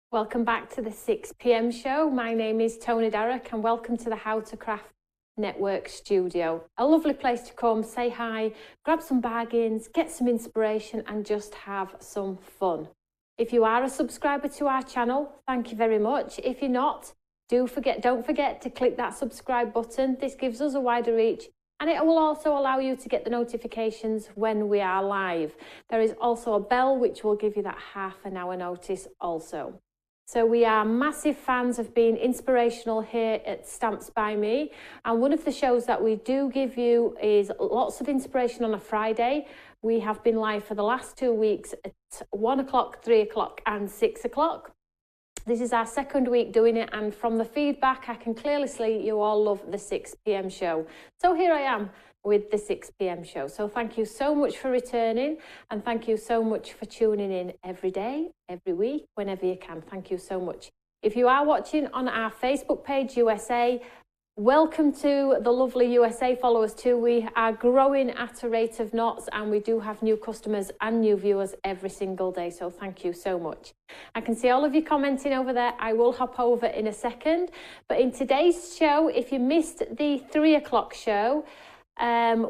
Welcome back to the 6 p.m. show. My name is Tony Darroch and welcome to the How to Craft Network Studio. A lovely place to come, say hi, grab some bargains, get some inspiration and just have some fun. If you are a subscriber to our channel, thank you very much. If you're not, don't forget to click that subscribe button. This gives us a wider reach and it will also allow you to get the notifications when we are live. There is also a bell which will give you that half an hour notice also. So we are massive fans of being inspirational here at Stamps by Me. And one of the shows that we do give you is lots of inspiration on a Friday. We have been live for the last 2 weeks at 1 o'clock, 3 o'clock and 6 o'clock. This is our second week doing it, and from the feedback I can clearly see you all love the 6 p.m. show. So here I am with the 6 p.m. show. So thank you so much for returning and thank you so much for tuning in every day, every week, whenever you can. Thank you so much. If you are watching on our Facebook page, USA, welcome to the lovely USA followers too. We are growing at a rate of knots and we do have new customers and new viewers every single day. So thank you so much. I can see all of you commenting over there. I will hop over in a second. But in today's show, if you missed the 3 o'clock show,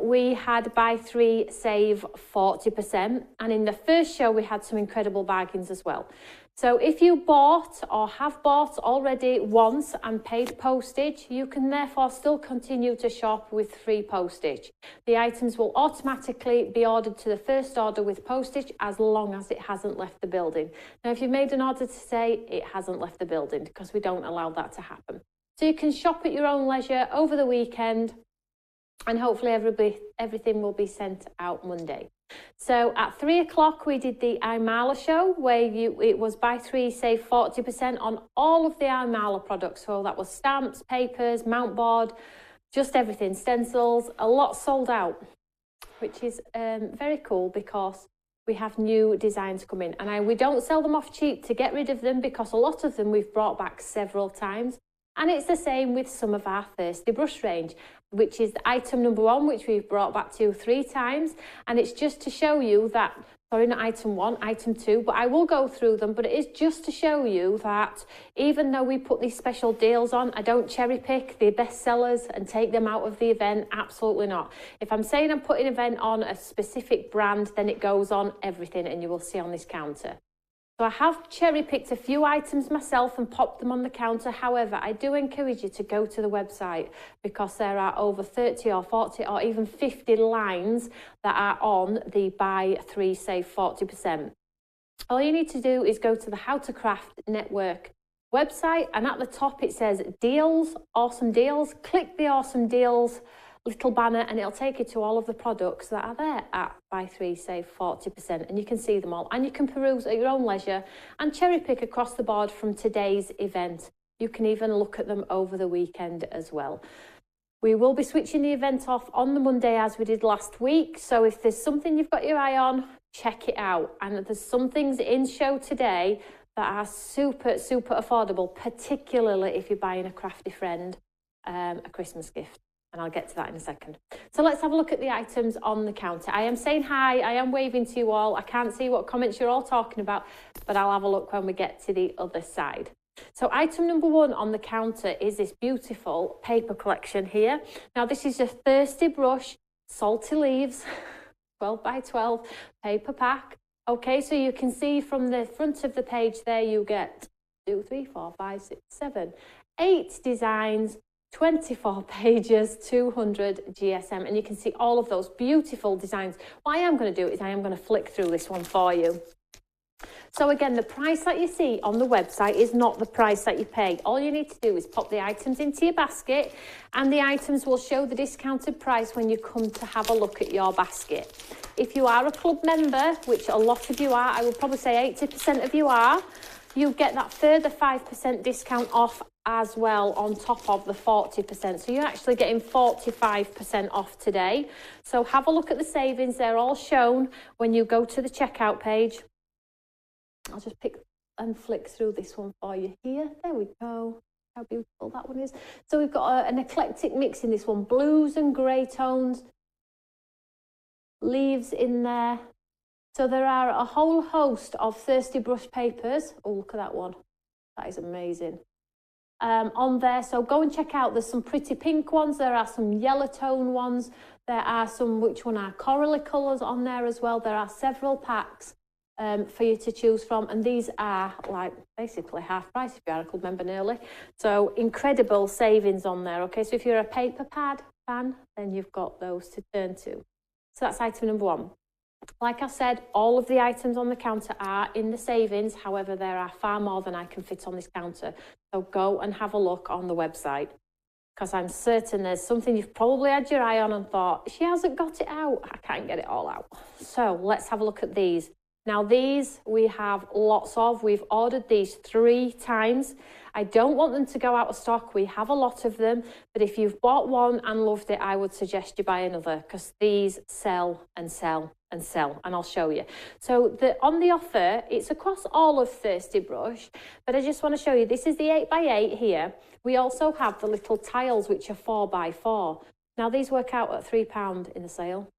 we had buy 3 save 40%, and in the first show we had some incredible bargains as well. So if you bought or have bought already once and paid postage, you can therefore still continue to shop with free postage. The items will automatically be ordered to the first order with postage as long as it hasn't left the building. Now if you've made an order today, it hasn't left the building because we don't allow that to happen. So you can shop at your own leisure over the weekend and hopefully everything will be sent out Monday. So at 3 o'clock we did the Imala show where it was buy 3 save 40% on all of the Imala products. So that was stamps, papers, mount board, just everything, stencils, a lot sold out, which is very cool because we have new designs coming and we don't sell them off cheap to get rid of them because a lot of them we've brought back several times. And it's the same with some of our Thirsty brush range. which is item number 1, which we've brought back to you 3 times. And it's just to show you that, sorry, not item 1, item 2, but I will go through them. But it is just to show you that even though we put these special deals on, I don't cherry pick the best sellers and take them out of the event. Absolutely not. If I'm saying I'm putting an event on a specific brand, then it goes on everything, and you will see on this counter. So I have cherry picked a few items myself and popped them on the counter. However, I do encourage you to go to the website, because there are over 30 or 40 or even 50 lines that are on the buy 3 save 40%. All you need to do is go to the How to Craft Network website, and at the top it says deals, awesome deals. Click the awesome deals little banner and it'll take you to all of the products that are there at buy 3 save 40%, and you can see them all, and you can peruse at your own leisure and cherry pick across the board from today's event. You can even look at them over the weekend as well. We will be switching the event off on the Monday as we did last week, so if there's something you've got your eye on, check it out. And there's some things in show today that are super affordable, particularly if you're buying a crafty friend a Christmas gift. And I'll get to that in a second. So let's have a look at the items on the counter. I am saying hi, I am waving to you all. I can't see what comments you're all talking about, but I'll have a look when we get to the other side. So item number 1 on the counter is this beautiful paper collection here. Now this is a Thirsty Brush Salty Leaves 12 by 12 paper pack. Okay, so you can see from the front of the page there you get 2, 3, 4, 5, 6, 7, 8 designs, 24 pages, 200 GSM, and you can see all of those beautiful designs. What I am going to do is I am going to flick through this one for you. So again, the price that you see on the website is not the price that you pay. All you need to do is pop the items into your basket, and the items will show the discounted price when you come to have a look at your basket. If you are a club member, which a lot of you are, I would probably say 80% of you are, you get that further 5% discount off as well on top of the 40%. So you're actually getting 45% off today. So have a look at the savings. They're all shown when you go to the checkout page. I'll just pick and flick through this one for you here. There we go. How beautiful that one is. So we've got an eclectic mix in this one. Blues and grey tones. Leaves in there. So there are a whole host of Thirsty Brush papers. Oh, look at that one. That is amazing. On there, so go and check out. There's some pretty pink ones, there are some yellow tone ones, there are some which one are corally colours on there as well. There are several packs for you to choose from, and these are like basically half price if you are a club member nearly. So incredible savings on there. Okay, so if you're a paper pad fan, then you've got those to turn to. So that's item number 1. Like I said, all of the items on the counter are in the savings. However, there are far more than I can fit on this counter. So go and have a look on the website, because I'm certain there's something you've probably had your eye on and thought, she hasn't got it out. I can't get it all out. So let's have a look at these. Now these we have lots of. We've ordered these 3 times. I don't want them to go out of stock. We have a lot of them, but if you've bought one and loved it, I would suggest you buy another, because these sell and sell and sell, and I'll show you. So on the offer, it's across all of Thirsty Brush, but I just want to show you, this is the 8x8 here. We also have the little tiles, which are 4x4. Now these work out at £3 in the sale.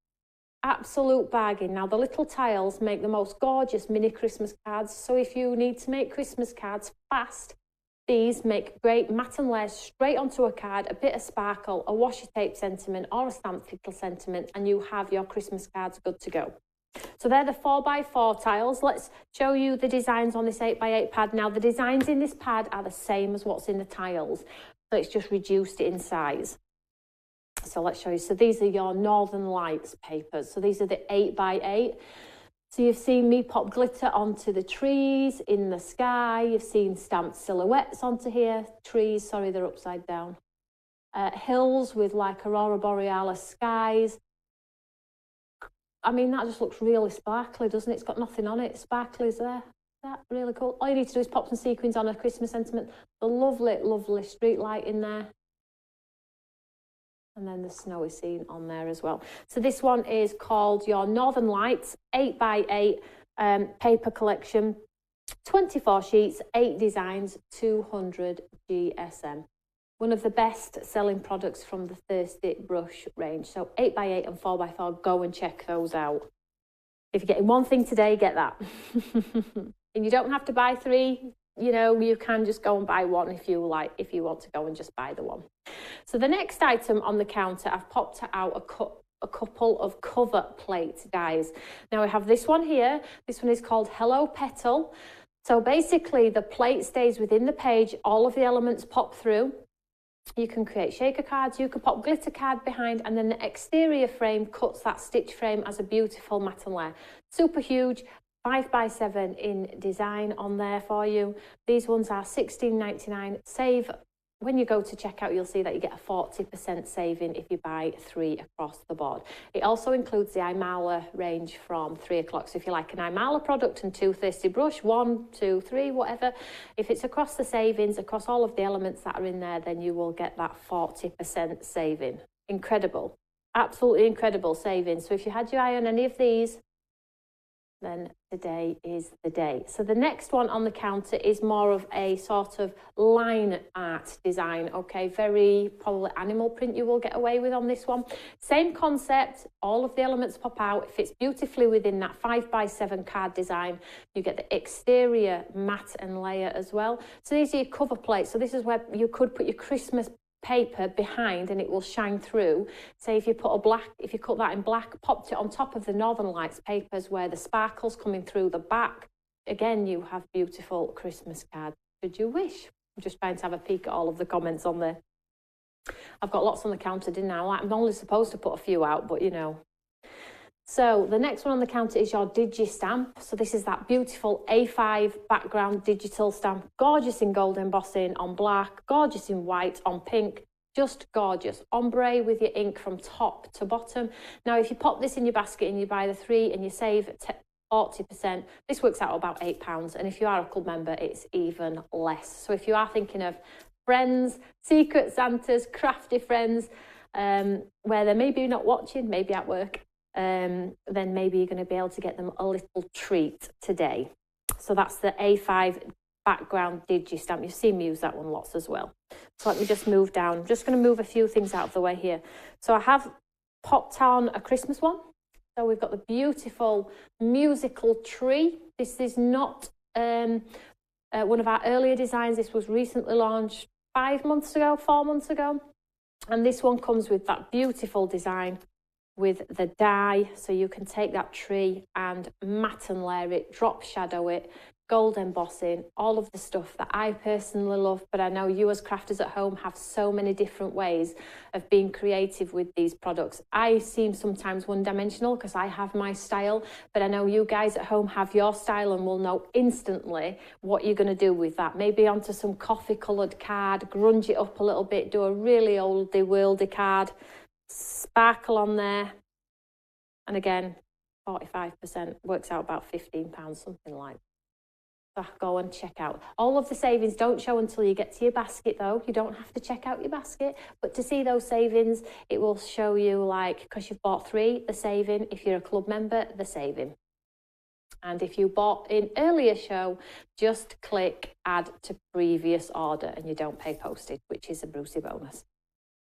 Absolute bargain. Now the little tiles make the most gorgeous mini Christmas cards, so if you need to make Christmas cards fast, these make great matte and layer straight onto a card, a bit of sparkle, a washi tape sentiment or a stamped little sentiment, and you have your Christmas cards good to go. So they're the 4x4 tiles. Let's show you the designs on this 8x8 pad. Now the designs in this pad are the same as what's in the tiles, so it's just reduced in size. So let's show you. So these are your Northern Lights papers. So these are the 8x8. So you've seen me pop glitter onto the trees in the sky. You've seen stamped silhouettes onto here. Trees, sorry, they're upside down. Hills with like Aurora Borealis skies. I mean, that just looks really sparkly, doesn't it? It's got nothing on it. Sparkly's there. That's really cool. All you need to do is pop some sequins on a Christmas sentiment. The lovely, lovely street light in there. And then the snowy scene on there as well. So this one is called your Northern Lights 8x8 paper collection. 24 sheets, 8 designs, 200 GSM. One of the best selling products from the Thirsty Brush range. So 8x8 and 4x4, go and check those out. If you're getting one thing today, get that. And you don't have to buy 3, you know, you can just go and buy one if you like, if you want to go and just buy the one. So the next item on the counter, I've popped out a couple of cover plate dies. Now I have this one here. This one is called Hello Petal. So basically the plate stays within the page, all of the elements pop through. You can create shaker cards, you can pop glitter card behind, and then the exterior frame cuts that stitch frame as a beautiful matte and layer. Super huge, 5x7 in design on there for you. These ones are $16.99. Save. When you go to checkout, you'll see that you get a 40% saving if you buy 3 across the board. It also includes the Imala range from 3 o'clock. So if you like an Imala product and 2 Thirsty Brush, 1, 2, 3, whatever, if it's across the savings, across all of the elements that are in there, then you will get that 40% saving. Incredible. Absolutely incredible savings. So if you had your eye on any of these, then today is the day. So the next one on the counter is more of a sort of line art design, okay? Very probably animal print you will get away with on this one. Same concept, all of the elements pop out. It fits beautifully within that 5x7 card design. You get the exterior matte and layer as well. So these are your cover plates. So this is where you could put your Christmas paper behind and it will shine through. Say if you put if you cut that in black, popped it on top of the Northern Lights papers where the sparkles coming through the back, again you have beautiful Christmas cards should you wish. I'm just trying to have a peek at all of the comments on there. I've got lots on the counter, didn't I? I'm only supposed to put a few out, but you know. So the next one on the counter is your Digi stamp. So this is that beautiful A5 background digital stamp, gorgeous in gold embossing on black, gorgeous in white on pink, just gorgeous. Ombre with your ink from top to bottom. Now, if you pop this in your basket and you buy the 3 and you save 40%, this works out about £8. And if you are a club member, it's even less. So if you are thinking of friends, secret Santas, crafty friends, where they're maybe not watching, maybe at work, then maybe you're going to be able to get them a little treat today. So that's the A5 background Digi stamp. You've seen me use that one lots as well. So let me just move down. I'm just going to move a few things out of the way here. So I have popped on a Christmas one. So we've got the beautiful musical tree. This is not one of our earlier designs. This was recently launched 4 months ago. And this one comes with that beautiful design with the die, so you can take that tree and matte and layer it, drop shadow it, gold embossing, all of the stuff that I personally love, but I know you as crafters at home have so many different ways of being creative with these products. I seem sometimes one-dimensional because I have my style, but I know you guys at home have your style and will know instantly what you're going to do with that. Maybe onto some coffee-coloured card, grunge it up a little bit, do a really oldie-worldy card, sparkle on there, and again 45% works out about £15, something like that. So go and check out all of the savings. Don't show until you get to your basket though. You don't have to check out your basket, but to see those savings it will show you, like, because you've bought 3, the saving. If you're a club member, the saving. And if you bought in earlier show, just click add to previous order and you don't pay postage, which is a Brucey bonus.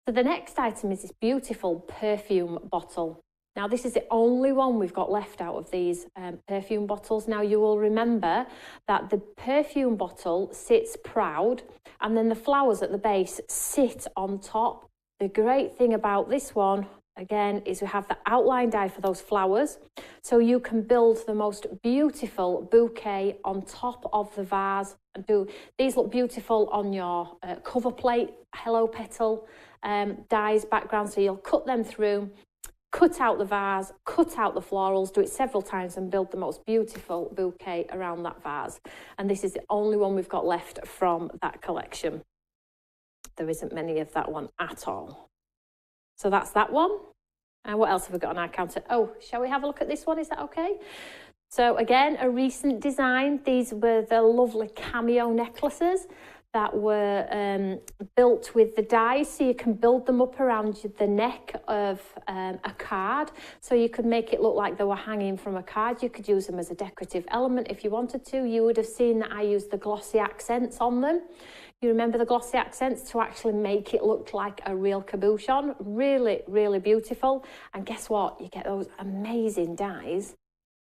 So the next item is this beautiful perfume bottle. Now this is the only one we've got left out of these perfume bottles. Now you will remember that the perfume bottle sits proud and then the flowers at the base sit on top. The great thing about this one, again, is we have the outline die for those flowers. So you can build the most beautiful bouquet on top of the vase. These look beautiful on your cover plate, Hello Petal dies background. So you'll cut them through, cut out the vase, cut out the florals, do it several times and build the most beautiful bouquet around that vase. And this is the only one we've got left from that collection. There isn't many of that one at all. So that's that one. And what else have we got on our counter? Oh, shall we have a look at this one? Is that okay? So again, a recent design. These were the lovely cameo necklaces that were built with the dies, so you can build them up around the neck of a card, so you could make it look like they were hanging from a card. You could use them as a decorative element if you wanted to. You would have seen that I used the glossy accents on them. You remember the glossy accents to actually make it look like a real cabochon. Really, really beautiful. And guess what? You get those amazing dies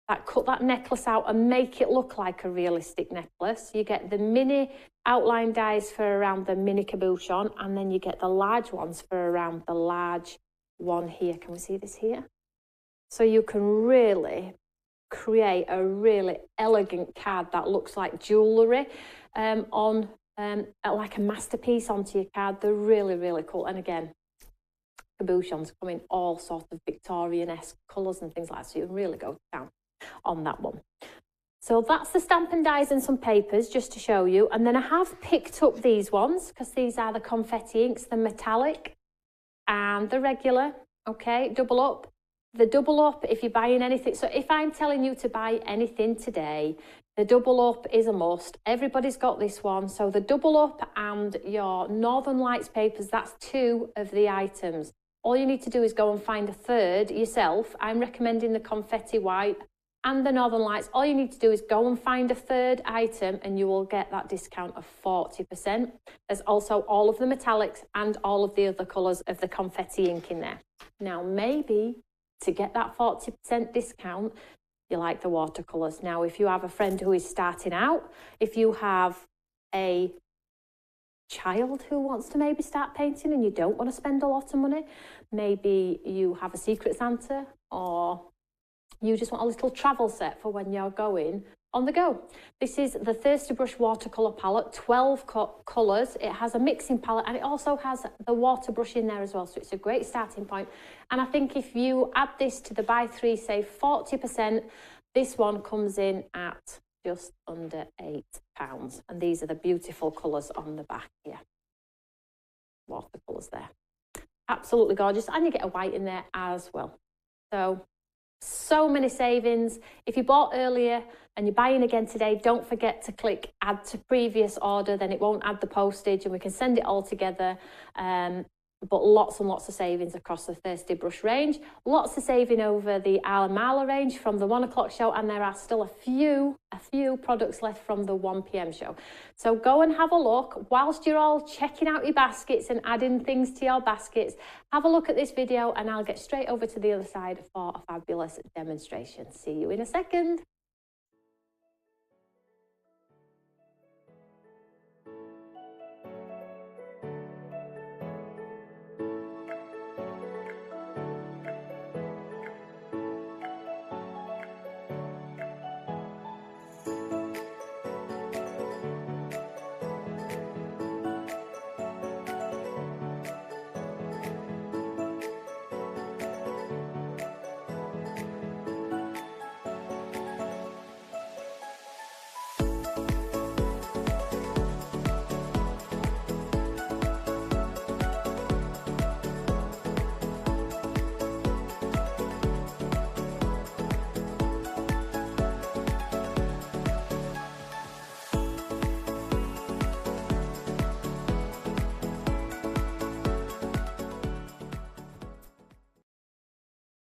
that cut that necklace out and make it look like a realistic necklace. You get the mini outline dies for around the mini cabochon, and then you get the large ones for around the large one here. Can we see this here? So you can really create a really elegant card that looks like jewellery like a masterpiece onto your card. They're really, really cool. And again, cabochons come in all sorts of Victorian-esque colours and things like that, so you can really go down on that one. So that's the Stampin' Dies and some papers just to show you. And then I have picked up these ones because these are the confetti inks, the metallic and the regular, okay, double up. The double up, if you're buying anything, so if I'm telling you to buy anything today, the double up is a must. Everybody's got this one. So the double up and your Northern Lights papers, that's 2 of the items. All you need to do is go and find a third yourself. I'm recommending the confetti white and the Northern Lights. All you need to do is go and find a third item and you will get that discount of 40%. There's also all of the metallics and all of the other colours of the confetti ink in there. Now, maybe to get that 40% discount, you like the watercolours. Now, if you have a friend who is starting out, if you have a child who wants to maybe start painting and you don't want to spend a lot of money, maybe you have a Secret Santa, or you just want a little travel set for when you're going on the go. This is the Thirsty Brush watercolour palette, 12 colours. It has a mixing palette and it also has the water brush in there as well, so it's a great starting point. And I think if you add this to the buy 3 save 40%, this one comes in at just under £8. And these are the beautiful colours on the back here. Watercolours there. Absolutely gorgeous. And you get a white in there as well. So many savings. If you bought earlier and you're buying again today, don't forget to click add to previous order, then it won't add the postage and we can send it all together. But lots and lots of savings across the Thirsty Brush range. Lots of saving over the Ala Mala range from the 1 o'clock show, and there are still a few products left from the 1 p.m. show. So go and have a look. Whilst you're all checking out your baskets and adding things to your baskets, have a look at this video and I'll get straight over to the other side for a fabulous demonstration. See you in a second.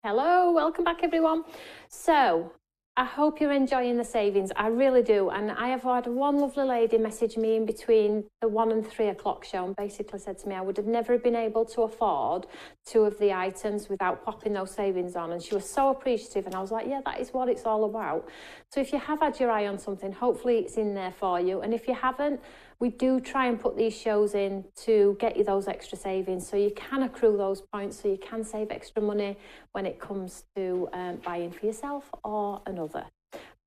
Hello, welcome back everyone. So I hope you're enjoying the savings. I really do. And I have had one lovely lady message me in between the 1 and 3 o'clock show and basically said to me I would have never been able to afford 2 of the items without popping those savings on. And she was so appreciative. And I was like, yeah, that is what it's all about. So if you have had your eye on something, hopefully it's in there for you. And if you haven't, we do try and put these shows in to get you those extra savings so you can accrue those points, so you can save extra money when it comes to buying for yourself or another.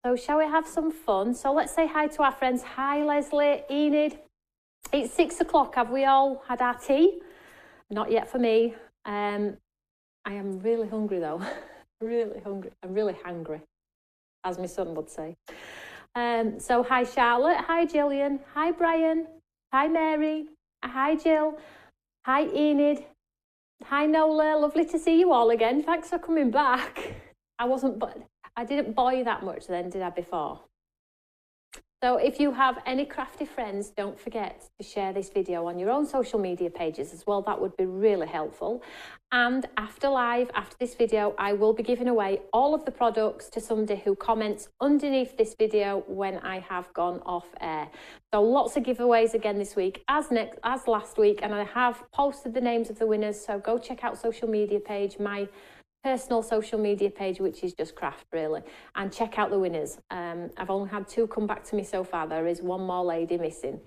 So shall we have some fun? So let's say hi to our friends. Hi Leslie, Enid. It's 6 o'clock. Have we all had our tea? Not yet for me. I am really hungry though. Really hungry. I'm really hungry, as my son would say. So hi Charlotte, hi Gillian, hi Brian, hi Mary, hi Jill, hi Enid, hi Nola, lovely to see you all again. Thanks for coming back. I didn't bore you that much then, did I, before? So if you have any crafty friends, don't forget to share this video on your own social media pages as well. That would be really helpful. And after this video, I will be giving away all of the products to somebody who comments underneath this video when I have gone off air. So lots of giveaways again this week as last week, and I have posted the names of the winners. So go check out social media page, my personal social media page, which is just craft really, and check out the winners. I've only had 2 come back to me so far. There is 1 more lady missing.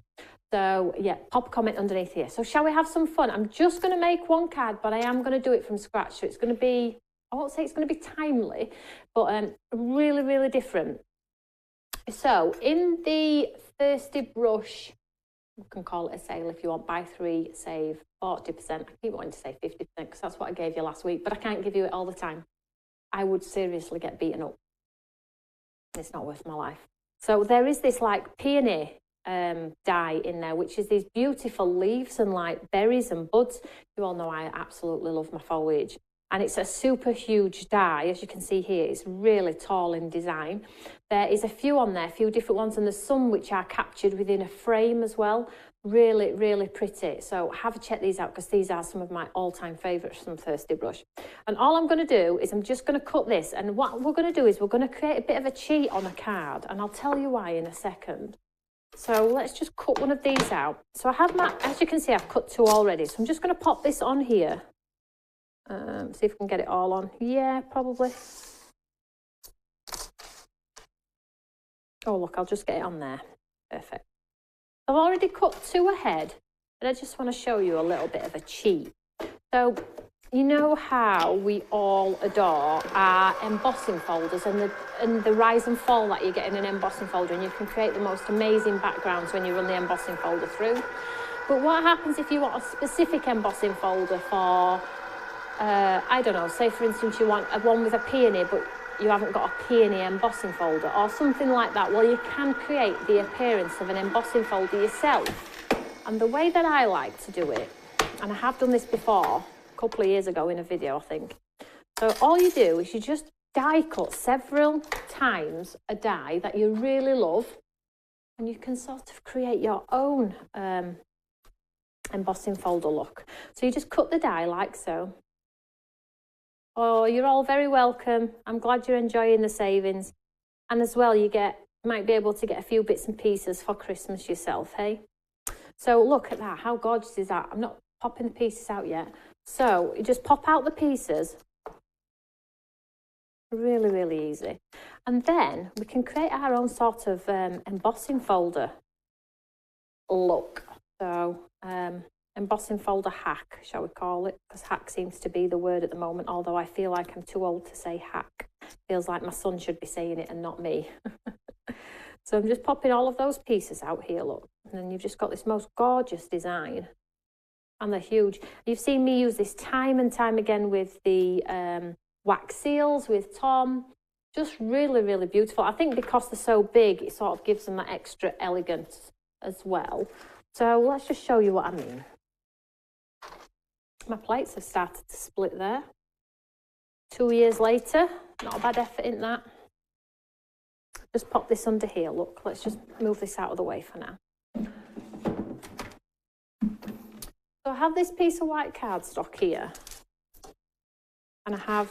So yeah, pop a comment underneath here. So shall we have some fun? I'm just going to make 1 card, but I am going to do it from scratch. So it's going to be, I won't say it's going to be timely, but really, really different. So in the Thirsty Brush, you can call it a sale if you want, buy 3, save 40%. I keep wanting to say 50% because that's what I gave you last week, but I can't give you it all the time. I would seriously get beaten up. It's not worth my life. So there is this like peony dye in there, which is these beautiful leaves and like berries and buds. You all know I absolutely love my foliage. And it's a super huge dye, as you can see here. It's really tall in design. There is a few on there, a few different ones, and there's some which are captured within a frame as well. Really, really pretty. So have a check these out because these are some of my all-time favourites from Thirsty Brush. And all I'm going to do is I'm just going to cut this. And what we're going to do is we're going to create a bit of a cheat on a card. And I'll tell you why in a second. So let's just cut one of these out. So I have my, as you can see, I've cut 2 already. So I'm just going to pop this on here. See if we can get it all on. Yeah, probably. Oh, look, I'll just get it on there. Perfect. I've already cut 2 ahead, but I just want to show you a little bit of a cheat. So, you know how we all adore our embossing folders and the rise and fall that you get in an embossing folder, and you can create the most amazing backgrounds when you run the embossing folder through. But what happens if you want a specific embossing folder for, I don't know, say for instance you want one with a peony, but you haven't got a peony embossing folder or something like that? Well, you can create the appearance of an embossing folder yourself. And the way that I like to do it, and I have done this before, a couple of years ago in a video, I think. So all you do is you just die cut several times a die that you really love, and you can sort of create your own embossing folder look. So you just cut the die like so. Oh, you're all very welcome. I'm glad you're enjoying the savings. And as well, you might be able to get a few bits and pieces for Christmas yourself, hey? So look at that. How gorgeous is that? I'm not popping the pieces out yet. So you just pop out the pieces. Really, really easy. And then we can create our own sort of embossing folder look. So embossing folder hack, shall we call it? Because hack seems to be the word at the moment, although I feel like I'm too old to say hack. Feels like my son should be saying it and not me. So I'm just popping all of those pieces out here, look. And then you've just got this most gorgeous design. And they're huge. You've seen me use this time and time again with the wax seals with Tom. Just really, really beautiful. I think because they're so big, it sort of gives them that extra elegance as well. So let's just show you what I mean. My plates have started to split there. 2 years later, not a bad effort in that. Just pop this under here, look. Let's just move this out of the way for now. So I have this piece of white cardstock here. And I have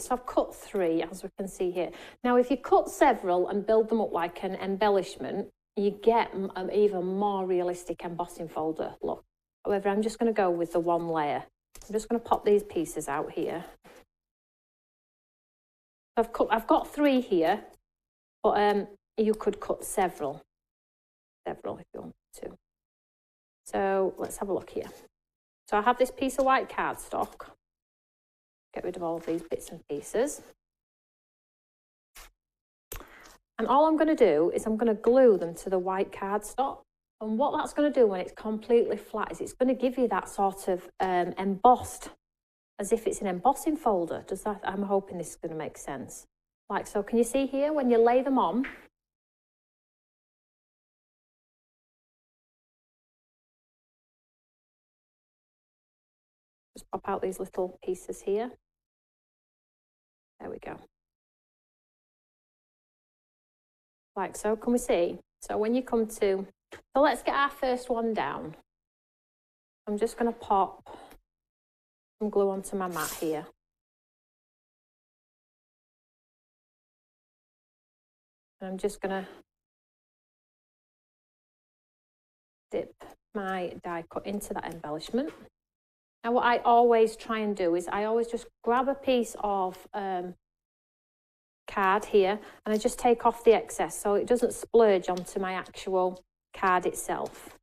so I've cut 3, as we can see here. Now, if you cut several and build them up like an embellishment, you get an even more realistic embossing folder look. However, I'm just going to go with the 1 layer. I'm just going to pop these pieces out here. I've got 3 here, but you could cut several if you want to. So let's have a look here. So I have this piece of white cardstock. Get rid of all of these bits and pieces. And all I'm going to do is I'm going to glue them to the white cardstock. And what that's going to do when it's completely flat is it's going to give you that sort of embossed, as if it's an embossing folder. I'm hoping this is going to make sense. Like so, can you see here when you lay them on? Just pop out these little pieces here. There we go. Like so, can we see? So when you come to, so let's get our first one down. I'm just going to pop some glue onto my mat here. And I'm just going to dip my die cut into that embellishment. Now what I always try and do is I always just grab a piece of card here and I just take off the excess so it doesn't splurge onto my actual card itself.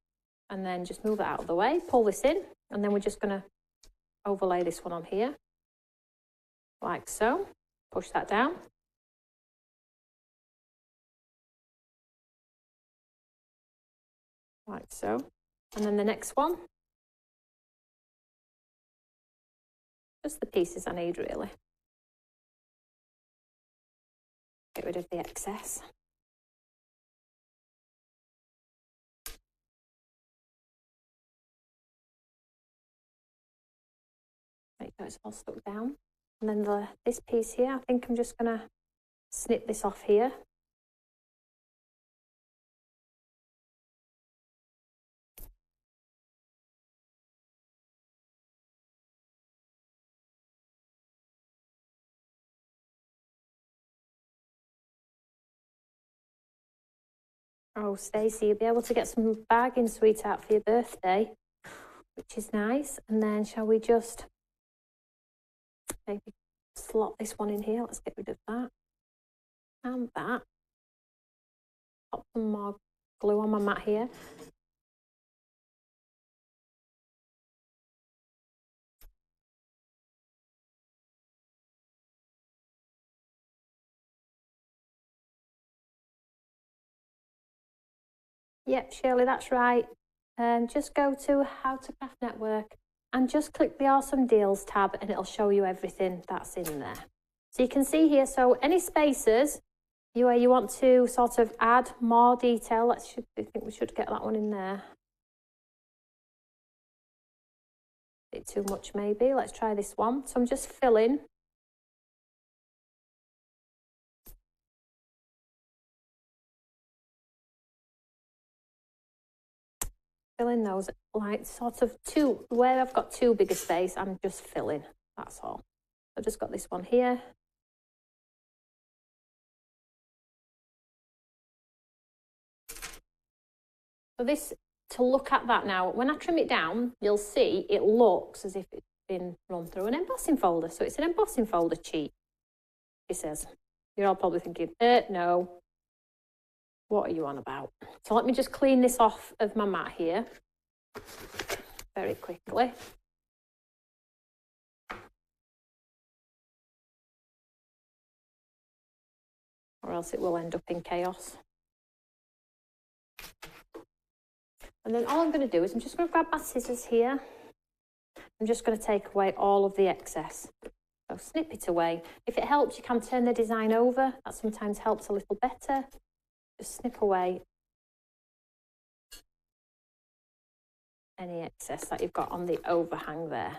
And then just move it out of the way, pull this in, and then we're just going to overlay this one on here, like so. Push that down. Like so. And then the next one. Just the pieces I need, really. Get rid of the excess. Make sure it's all stuck down. And then this piece here, I think I'm just going to snip this off here. Oh, Stacey, you'll be able to get some bargain sweetheart for your birthday, which is nice. And then shall we just maybe slot this one in here? Let's get rid of that. And that. Pop some more glue on my mat here. Yep, Shirley, that's right. Just go to How to Craft Network and just click the Awesome Deals tab and it'll show you everything that's in there. So you can see here, so any spaces where you want to sort of add more detail, I think we should get that one in there. A bit too much maybe, let's try this one. So I'm just filling. Filling those, like sort of two, where I've got too big a space, I'm just filling, that's all. I've just got this one here. So this, to look at that now, when I trim it down, you'll see it looks as if it's been run through an embossing folder. So it's an embossing folder cheat, it says. You're all probably thinking, no, what are you on about? So let me just clean this off of my mat here very quickly. Or else it will end up in chaos. And then all I'm going to do is I'm just going to grab my scissors here. I'm just going to take away all of the excess. So snip it away. If it helps, you can turn the design over. That sometimes helps a little better. Just snip away any excess that you've got on the overhang there.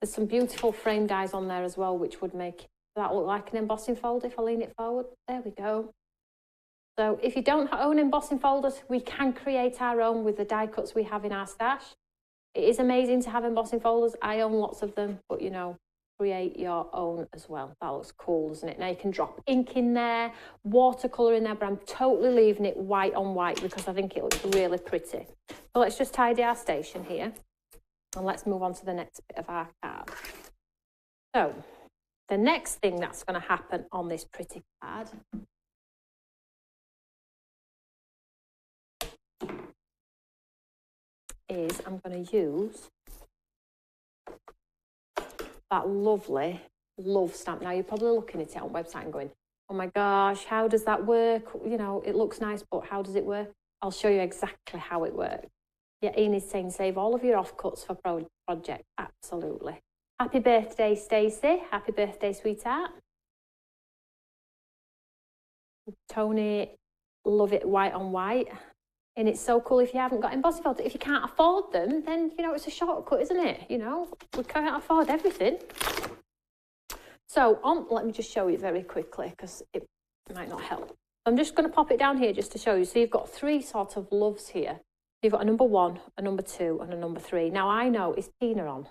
There's some beautiful frame dies on there as well, which would make that look like an embossing folder if I lean it forward. There we go. So if you don't own embossing folders, we can create our own with the die cuts we have in our stash. It is amazing to have embossing folders. I own lots of them, but you know, create your own as well. That looks cool, doesn't it? Now you can drop ink in there, watercolour in there, but I'm totally leaving it white on white because I think it looks really pretty. So let's just tidy our station here and let's move on to the next bit of our card. So the next thing that's going to happen on this pretty card is I'm going to use that lovely love stamp. Now you're probably looking at it on the website and going, oh my gosh, how does that work? You know, it looks nice, but how does it work? I'll show you exactly how it works. Yeah, Ian is saying save all of your offcuts for project. Absolutely. Happy birthday, Stacey. Happy birthday, sweetheart. Tony, love it white on white. And it's so cool if you haven't got embossing folders. If you can't afford them, then, you know, it's a shortcut, isn't it? You know, we can't afford everything. So let me just show you very quickly because it might not help. I'm just going to pop it down here just to show you. So you've got three sort of loves here. You've got a number 1, a number 2 and a number 3. Now I know, is Tina on?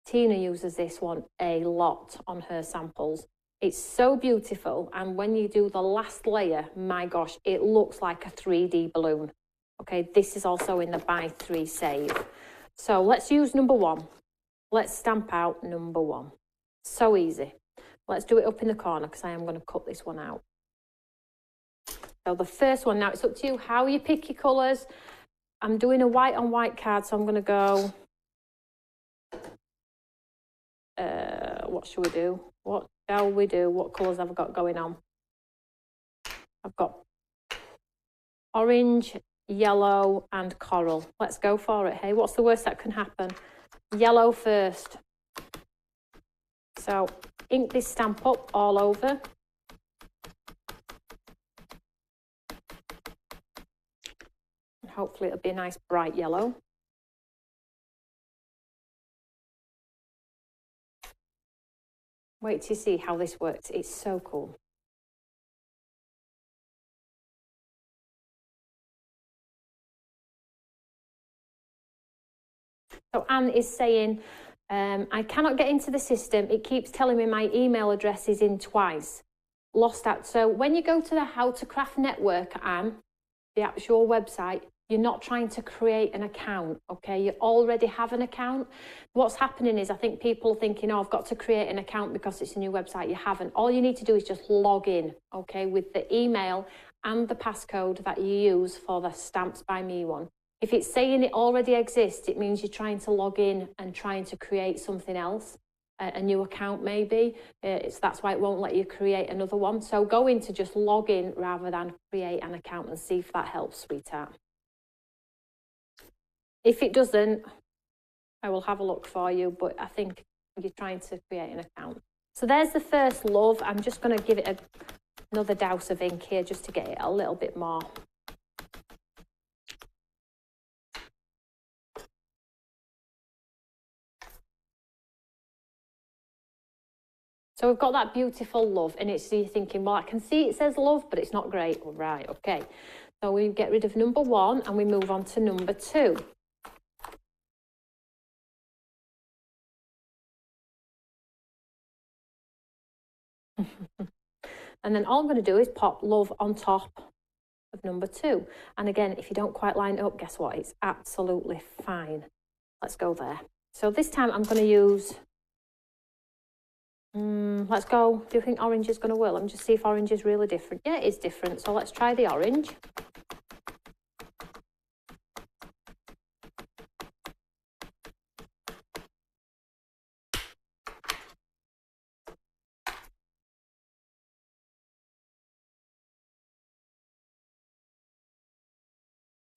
Tina uses this one a lot on her samples. It's so beautiful, and when you do the last layer, my gosh, it looks like a 3D balloon. Okay, this is also in the buy 3 save. So let's use number 1. Let's stamp out number 1. So easy. Let's do it up in the corner because I am going to cut this one out. So the first one, now it's up to you how you pick your colours. I'm doing a white on white card, so I'm going to go... what should we do? What shall we do? What colours have I got going on? I've got orange, yellow and coral. Let's go for it. Hey, what's the worst that can happen? Yellow first. So ink this stamp up all over. And hopefully it'll be a nice bright yellow. Wait till you see how this works. It's so cool. So Anne is saying, I cannot get into the system. It keeps telling me my email address is in twice. Lost that. So when you go to the How to Craft Network, Anne, the actual website, you're not trying to create an account, okay? You already have an account. What's happening is I think people are thinking, oh, I've got to create an account because it's a new website. You haven't. All you need to do is just log in, okay, with the email and the passcode that you use for the Stamps by Me one. If it's saying it already exists, it means you're trying to log in and trying to create something else, a new account maybe. That's why it won't let you create another one. So go in to just log in rather than create an account and see if that helps, sweetheart. If it doesn't, I will have a look for you, but I think you're trying to create an account. So there's the first love. I'm just going to give it another douse of ink here just to get it a little bit more. So we've got that beautiful love, and it's, you're thinking, well, I can see it says love, but it's not great. All right, okay. So we get rid of number 1 and we move on to number 2. And then all I'm going to do is pop love on top of number 2. And again, if you don't quite line it up, guess what? It's absolutely fine. Let's go there. So this time I'm going to use, let's go, do you think orange is going to work? Let me just see if orange is really different. Yeah, it is different. So let's try the orange.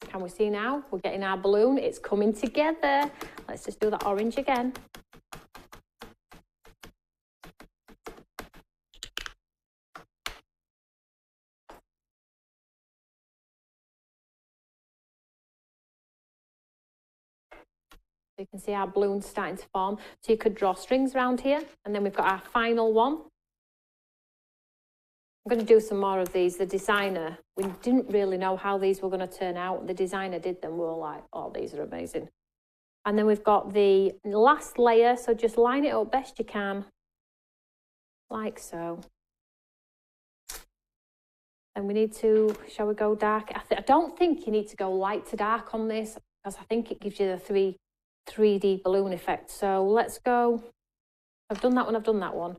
Can we see now? We're getting our balloon. It's coming together. Let's just do that orange again. So you can see our balloon starting to form. So you could draw strings around here. And then we've got our final one. I'm going to do some more of these. The designer, we didn't really know how these were going to turn out. The designer did them. We were like, oh, these are amazing. And then we've got the last layer. So just line it up best you can, like so. And we need to, shall we go dark? I don't think you need to go light to dark on this because I think it gives you the 3D balloon effect. So let's go. I've done that one. I've done that one.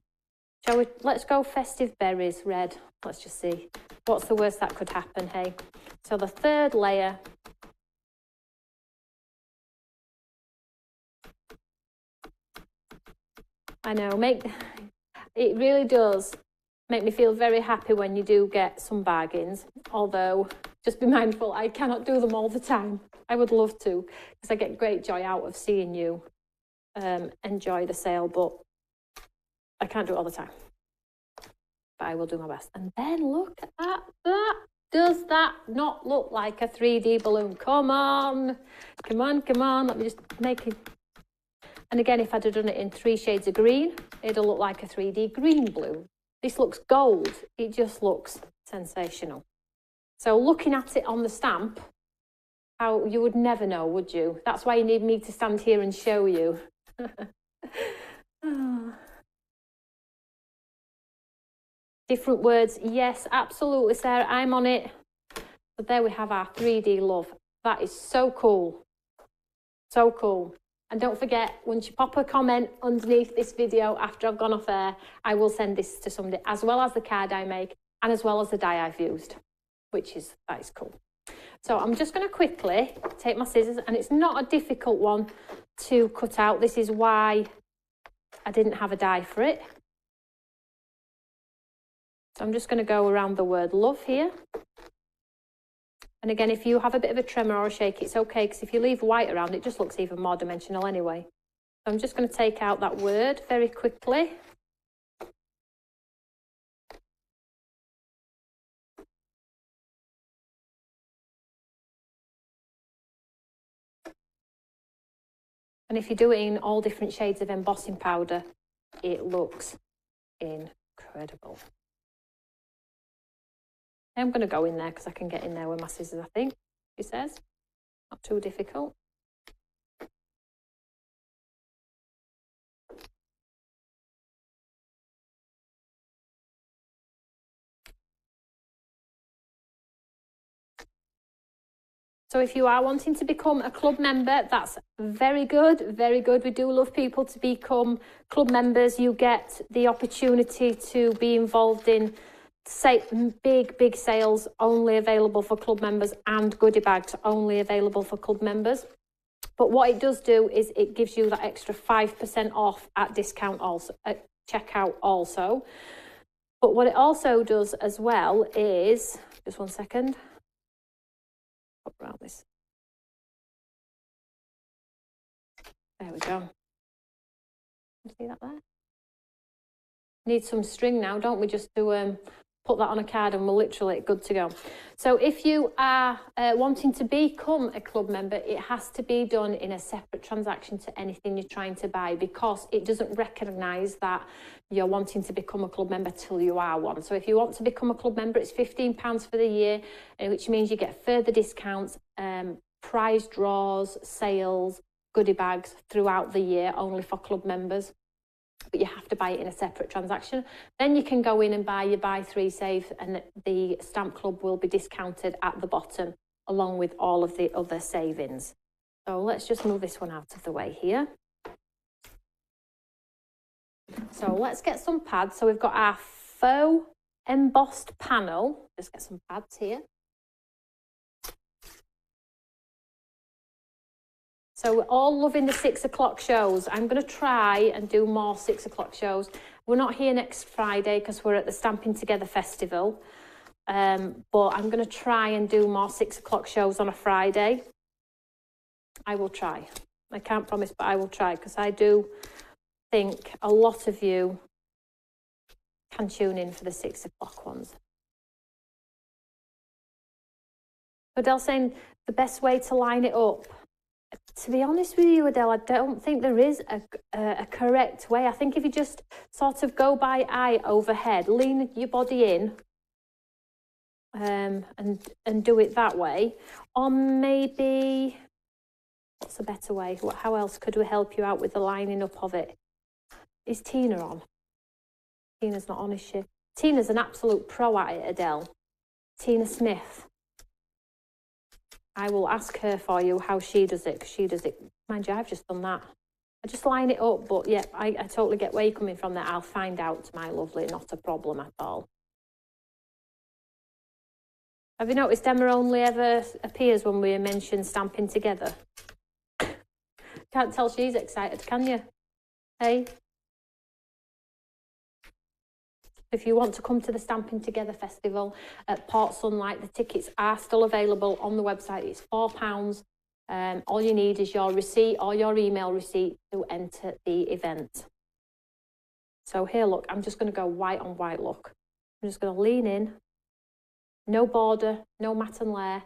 Shall we? Let's go festive berries, red. Let's just see. What's the worst that could happen, hey? So the third layer. I know, it really does make me feel very happy when you do get some bargains. Although, just be mindful, I cannot do them all the time. I would love to, because I get great joy out of seeing you enjoy the sale, but I can't do it all the time. but I will do my best. And then look at that. Does that not look like a 3D balloon? Come on. Come on, come on. Let me just make it. And again, if I'd have done it in 3 shades of green, it'll look like a 3D green balloon. This looks gold. It just looks sensational. So looking at it on the stamp, how you would never know, would you? That's why you need me to stand here and show you. Different words. Yes, absolutely, Sarah. I'm on it. But there we have our 3D love. That is so cool. So cool. And don't forget, once you pop a comment underneath this video after I've gone off air, I will send this to somebody, as well as the card I make and as well as the die I've used, that is cool. So I'm just going to quickly take my scissors, and it's not a difficult one to cut out. This is why I didn't have a die for it. So I'm just going to go around the word love here. And again, if you have a bit of a tremor or a shake, it's okay, because if you leave white around, it just looks even more dimensional anyway. So I'm just going to take out that word very quickly. And if you do it in all different shades of embossing powder, it looks incredible. I'm going to go in there because I can get in there with my scissors, I think, she says. Not too difficult. So if you are wanting to become a club member, that's very good, very good. We do love people to become club members. You get the opportunity to be involved in big sales only available for club members, and goodie bags only available for club members. But what it does do is it gives you that extra 5% off at discount also, at checkout also. But what it also does as well is, just one second, pop around this. There we go. See that there? Need some string now, don't we, just to put that on a card, and we're literally good to go. So if you are wanting to become a club member, it has to be done in a separate transaction to anything you're trying to buy, because it doesn't recognise that you're wanting to become a club member till you are one. So if you want to become a club member, it's £15 for the year, which means you get further discounts, prize draws, sales, goodie bags throughout the year, only for club members. But you have to buy it in a separate transaction. Then you can go in and buy your buy 3 save, and the stamp club will be discounted at the bottom along with all of the other savings. So let's just move this one out of the way here. So let's get some pads. So we've got our faux embossed panel. Just get some pads here. So we're all loving the 6 o'clock shows. I'm going to try and do more 6 o'clock shows. We're not here next Friday because we're at the Stamping Together Festival. But I'm going to try and do more 6 o'clock shows on a Friday. I will try. I can't promise, but I will try, because I do think a lot of you can tune in for the 6 o'clock ones. Adele saying the best way to line it up. To be honest with you, Adele, I don't think there is a correct way. I think if you just sort of go by eye overhead, lean your body in, and do it that way. Or maybe, what's a better way? How else could we help you out with the lining up of it? Is Tina on? Tina's not on, is she? Tina's an absolute pro at it, Adele. Tina Smith. I will ask her for you how she does it, because she does it. Mind you, I've just done that. I just line it up, but yeah, I totally get where you're coming from there. I'll find out, my lovely, not a problem at all. Have you noticed Emma only ever appears when we mention Stamping Together? Can't tell she's excited, can you? Hey? If you want to come to the Stamping Together Festival at Port Sunlight, the tickets are still available on the website. It's £4. All you need is your receipt or your email receipt to enter the event. So here, look, I'm just going to go white on white, look. I'm just going to lean in. No border, no matte and layer,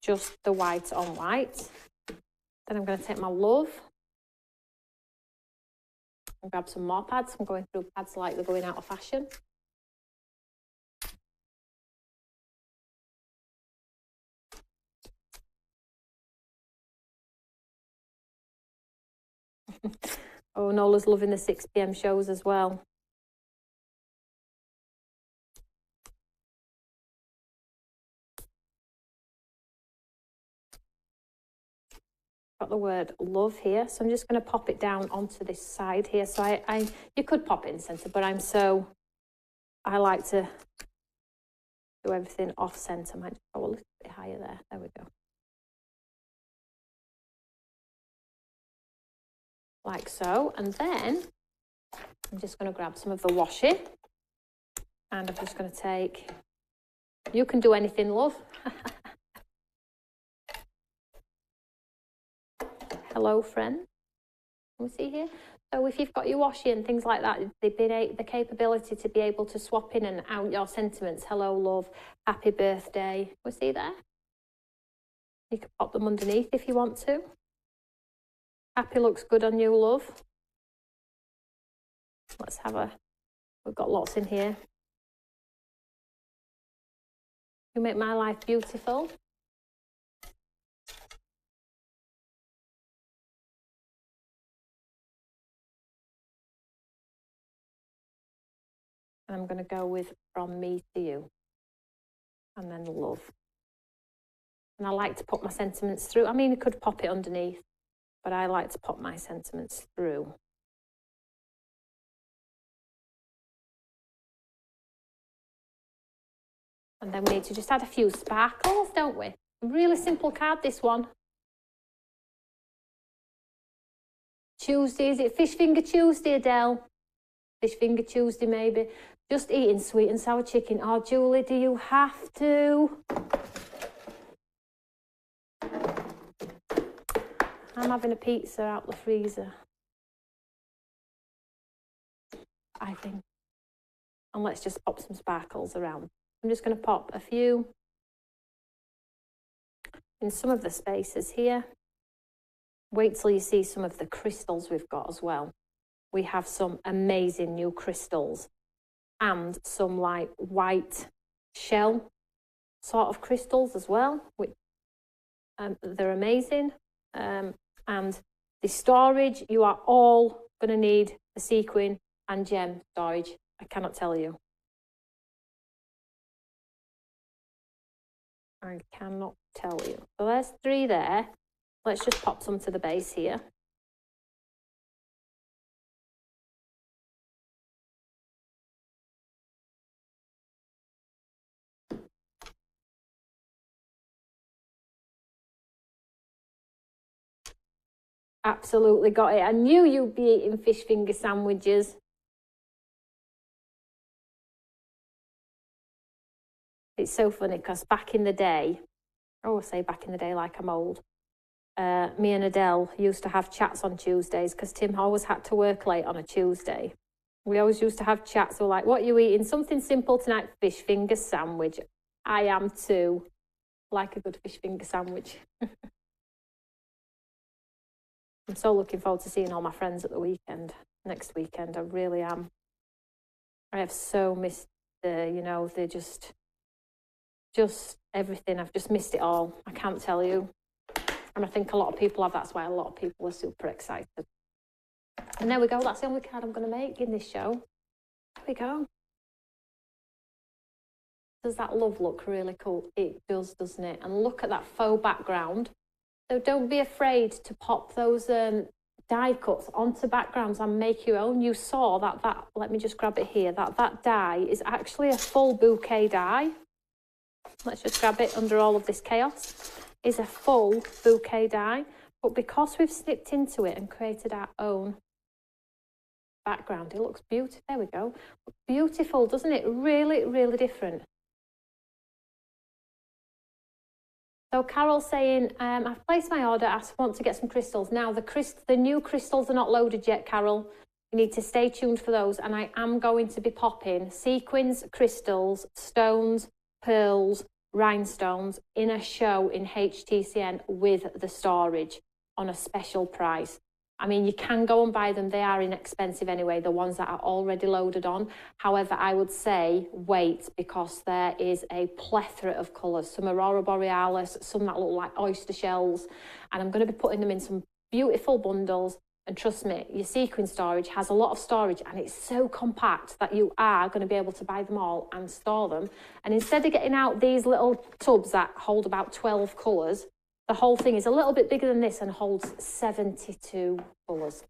just the white on white. Then I'm going to take my Love and grab some more pads. I'm going through pads like they're going out of fashion. Oh, Nola's loving the 6 p.m. shows as well. Got the word love here, so I'm just going to pop it down onto this side here. So you could pop it in the center, but I like to do everything off center. Might go a little bit higher there. There we go. Like so. And then I'm just going to grab some of the washi, and I'm just going to take, you can do anything, love. Hello, friend. Can we see here? So if you've got your washi and things like that, the capability to be able to swap in and out your sentiments. Hello, love. Happy birthday. We see there? You can pop them underneath if you want to. Happy looks good on you, love. Let's have we've got lots in here. You make my life beautiful. And I'm going to go with from me to you. And then love. And I like to put my sentiments through. I mean, you could pop it underneath, but I like to pop my sentiments through. And then we need to just add a few sparkles, don't we? Really simple card, this one. Tuesday, is it Fish Finger Tuesday, Adele? Fish Finger Tuesday, maybe. Just eating sweet and sour chicken. Oh, Julie, do you have to? I'm having a pizza out the freezer, I think. And let's just pop some sparkles around. I'm just going to pop a few in some of the spaces here. Wait till you see some of the crystals we've got as well. We have some amazing new crystals and some like white shell sort of crystals as well, which they're amazing. And the storage, you are all going to need the sequin and gem storage. I cannot tell you. I cannot tell you. So there's 3 there. Let's just pop some to the base here. Absolutely got it. I knew you'd be eating fish finger sandwiches. It's so funny because back in the day, I always say back in the day like I'm old, me and Adele used to have chats on Tuesdays because Tim always had to work late on a Tuesday. We always used to have chats. So like, what are you eating? Something simple tonight. Fish finger sandwich. I am too. Like a good fish finger sandwich. I'm so looking forward to seeing all my friends at the weekend. Next weekend, I really am. I have so missed they're just everything. I've just missed it all. I can't tell you. And I think a lot of people have. That's why a lot of people are super excited. And there we go. That's the only card I'm going to make in this show. There we go. Does that love look really cool? It does, doesn't it? And look at that faux background. So don't be afraid to pop those die cuts onto backgrounds and make your own. You saw that, let me just grab it here, that die is actually a full bouquet die. Let's just grab it under all of this chaos. Is a full bouquet die. But because we've snipped into it and created our own background, it looks beautiful. There we go. Beautiful, doesn't it? Really, really different. So Carol's saying, I've placed my order. I want to get some crystals. Now, the new crystals are not loaded yet, Carol. You need to stay tuned for those, and I am going to be popping sequins, crystals, stones, pearls, rhinestones in a show in HTCN with the storage on a special price. I mean, you can go and buy them. They are inexpensive anyway, the ones that are already loaded on. However, I would say wait, because there is a plethora of colours. Some Aurora Borealis, some that look like oyster shells. And I'm going to be putting them in some beautiful bundles. And trust me, your sequin storage has a lot of storage, and it's so compact that you are going to be able to buy them all and store them. And instead of getting out these little tubs that hold about 12 colours, the whole thing is a little bit bigger than this and holds 72 colours.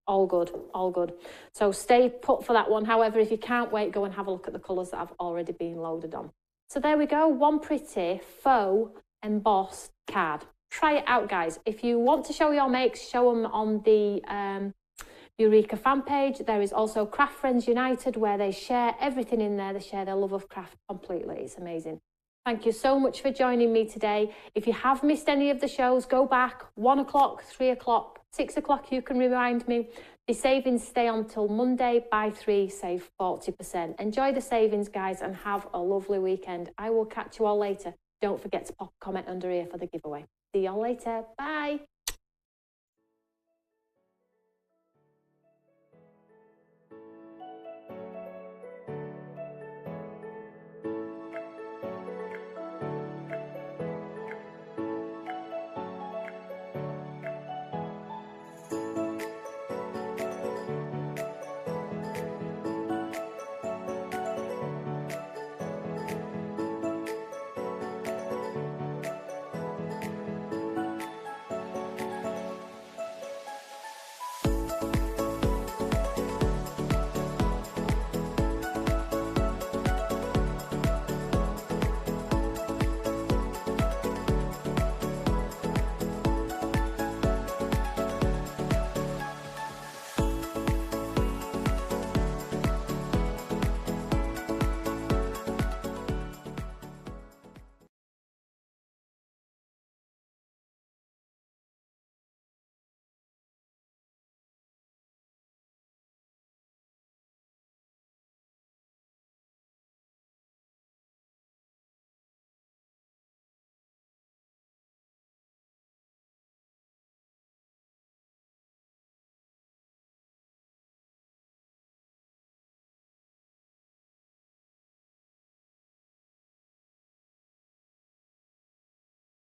All good, all good. So stay put for that one. However, if you can't wait, go and have a look at the colours that have already been loaded on. So there we go, one pretty faux embossed card. Try it out, guys. If you want to show your makes, show them on the Eureka fan page. There is also Craft Friends United, where they share everything in there. They share their love of craft completely. It's amazing. Thank you so much for joining me today. If you have missed any of the shows, go back 1 o'clock, 3 o'clock, 6 o'clock. You can remind me. The savings stay on till Monday. Buy 3, save 40%. Enjoy the savings, guys, and have a lovely weekend. I will catch you all later. Don't forget to pop a comment under here for the giveaway. See y'all later. Bye.